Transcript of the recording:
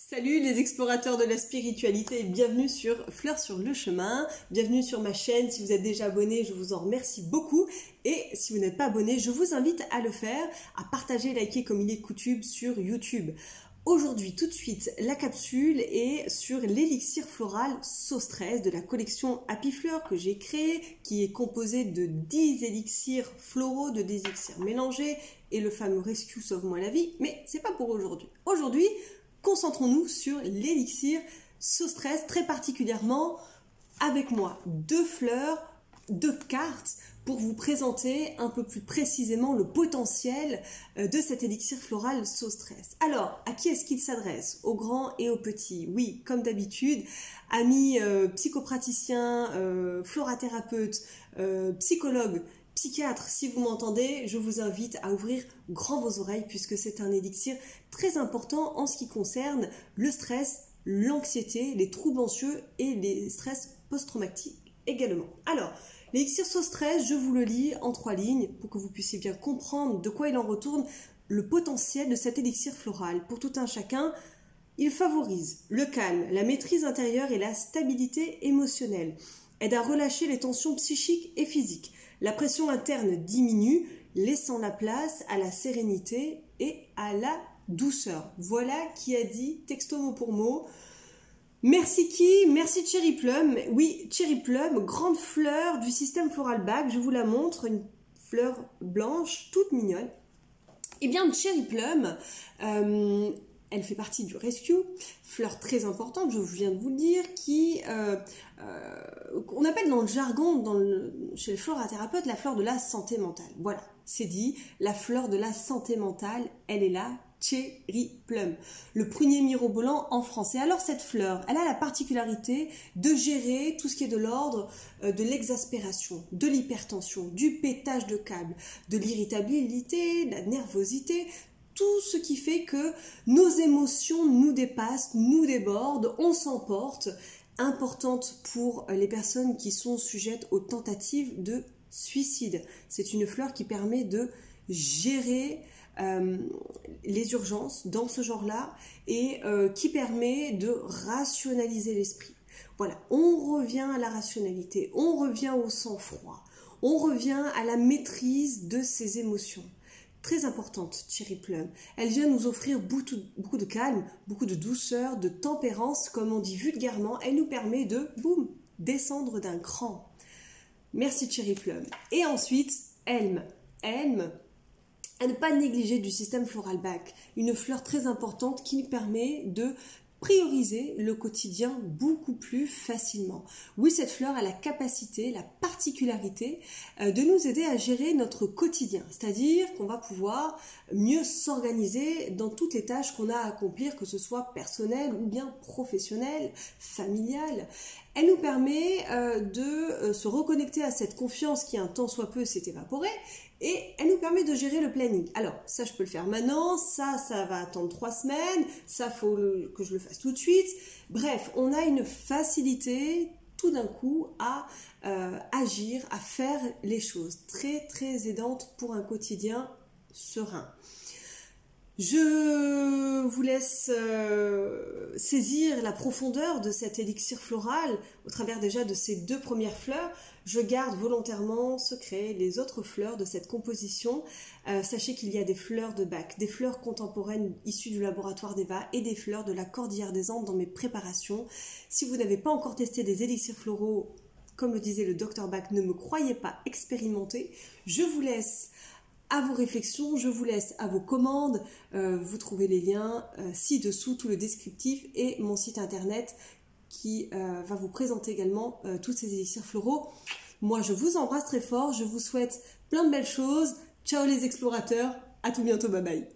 Salut les explorateurs de la spiritualité, bienvenue sur Fleurs sur le chemin, bienvenue sur ma chaîne. Si vous êtes déjà abonné, je vous en remercie beaucoup, et si vous n'êtes pas abonné, je vous invite à le faire, à partager, liker comme il est coutume sur YouTube. Aujourd'hui, tout de suite, la capsule est sur l'élixir floral Sauce 13 de la collection Happy Fleur que j'ai créée, qui est composée de 10 élixirs floraux, de 10 élixirs mélangés et le fameux Rescue Sauve-moi la vie, mais c'est pas pour aujourd'hui. Aujourd'hui, concentrons-nous sur l'élixir Sauce 13, très particulièrement avec moi. 2 fleurs, 2 cartes pour vous présenter un peu plus précisément le potentiel de cet élixir floral Sauce 13. Alors, à qui est-ce qu'il s'adresse? Aux grands et aux petits? Oui, comme d'habitude, amis psychopraticiens, florathérapeutes, psychologues, psychiatre, si vous m'entendez, je vous invite à ouvrir grand vos oreilles puisque c'est un élixir très important en ce qui concerne le stress, l'anxiété, les troubles anxieux et les stress post-traumatiques également. Alors, l'élixir Sauce 13, je vous le lis en 3 lignes pour que vous puissiez bien comprendre de quoi il en retourne, le potentiel de cet élixir floral. Pour tout un chacun, il favorise le calme, la maîtrise intérieure et la stabilité émotionnelle, aide à relâcher les tensions psychiques et physiques. La pression interne diminue, laissant la place à la sérénité et à la douceur. Voilà qui a dit, texto mot pour mot. Merci qui? Merci Cherry Plum. Oui, Cherry Plum, grande fleur du système floral Bach. Je vous la montre, une fleur blanche, toute mignonne. Eh bien, Cherry Plum, elle fait partie du Rescue, fleur très importante, je viens de vous le dire, qui on appelle dans le jargon, chez les florathérapeutes, la fleur de la santé mentale. Voilà, c'est dit, la fleur de la santé mentale, elle est là, Cherry Plum, le prunier mirobolant en français. Alors cette fleur, elle a la particularité de gérer tout ce qui est de l'ordre de l'exaspération, de l'hypertension, du pétage de câble, de l'irritabilité, de la nervosité, tout ce qui fait que nos émotions nous dépassent, nous débordent, on s'emporte. Importante pour les personnes qui sont sujettes aux tentatives de suicide. C'est une fleur qui permet de gérer les urgences dans ce genre-là et qui permet de rationaliser l'esprit. Voilà, on revient à la rationalité, on revient au sang-froid, on revient à la maîtrise de ses émotions. Très importante, Cherry Plum. Elle vient nous offrir beaucoup de calme, beaucoup de douceur, de tempérance, comme on dit vulgairement. Elle nous permet de, boum, descendre d'un cran. Merci Cherry Plum. Et ensuite, Elm. Elm, à ne pas négliger du système floral Bach. Une fleur très importante qui nous permet de prioriser le quotidien beaucoup plus facilement. Oui, cette fleur a la capacité, la particularité de nous aider à gérer notre quotidien, c'est-à-dire qu'on va pouvoir mieux s'organiser dans toutes les tâches qu'on a à accomplir, que ce soit personnelles ou bien professionnelles, familiales. Elle nous permet de se reconnecter à cette confiance qui un tant soit peu s'est évaporée, et elle nous permet de gérer le planning. Alors, ça, je peux le faire maintenant, ça va attendre 3 semaines, ça, faut que je le fasse tout de suite. Bref, on a une facilité tout d'un coup à agir, à faire les choses. Très, très aidante pour un quotidien serein. Je vous laisse saisir la profondeur de cet élixir floral au travers déjà de ces 2 premières fleurs. Je garde volontairement secret les autres fleurs de cette composition. Sachez qu'il y a des fleurs de Bach, des fleurs contemporaines issues du laboratoire d'Eva et des fleurs de la Cordillère des Andes dans mes préparations. Si vous n'avez pas encore testé des élixirs floraux, comme le disait le Dr Bach, ne me croyez pas, expérimentez. Je vous laisse à vos réflexions, je vous laisse à vos commandes. Vous trouvez les liens ci-dessous, tout le descriptif et mon site internet qui va vous présenter également tous ces élixirs floraux. Moi, je vous embrasse très fort, je vous souhaite plein de belles choses. Ciao les explorateurs, à tout bientôt, bye bye.